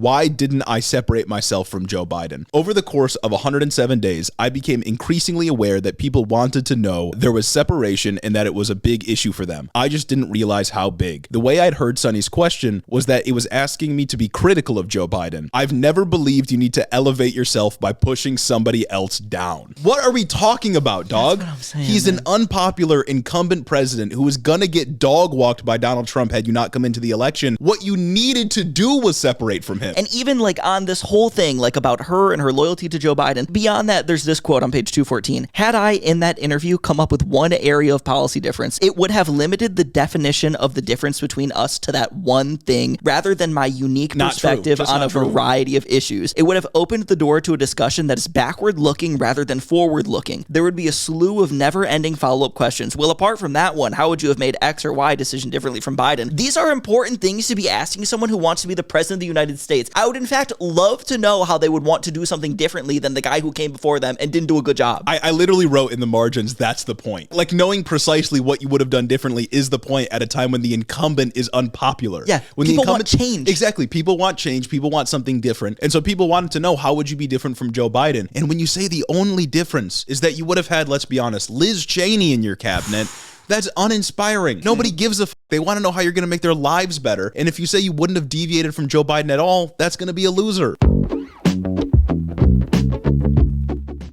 why didn't I separate myself from Joe Biden? Over the course of 107 days, I became increasingly aware that people wanted to know there was separation and that it was a big issue for them. I just didn't realize how big. The way I'd heard Sonny's question was that it was asking me to be critical of Joe Biden. I've never believed you need to elevate yourself by pushing somebody else down. What are we talking about, dog? That's what I'm saying, He's man. an unpopular incumbent president who is gonna get dog walked by Donald Trump had you not come into the election. What you needed to do was separate from him. And even like on this whole thing, like about her and her loyalty to Joe Biden, beyond that, there's this quote on page 214. Had I in that interview come up with one area of policy difference, it would have limited the definition of the difference between us to that one thing rather than my unique perspective on a variety of issues. It would have opened the door to a discussion that is backward looking rather than forward looking. There would be a slew of never ending follow-up questions. Well, apart from that one, how would you have made X or Y decision differently from Biden? These are important things to be asking someone who wants to be the president of the United States. I would in fact love to know how they would want to do something differently than the guy who came before them and didn't do a good job. I literally wrote in the margins, that's the point. Like, knowing precisely what you would have done differently is the point at a time when the incumbent is unpopular. Yeah, when people the want change. Exactly. People want change. People want something different. And so people wanted to know, how would you be different from Joe Biden? And when you say the only difference is that you would have had, let's be honest, Liz Cheney in your cabinet, that's uninspiring. Nobody gives a f. They want to know how you're going to make their lives better. And if you say you wouldn't have deviated from Joe Biden at all, that's going to be a loser.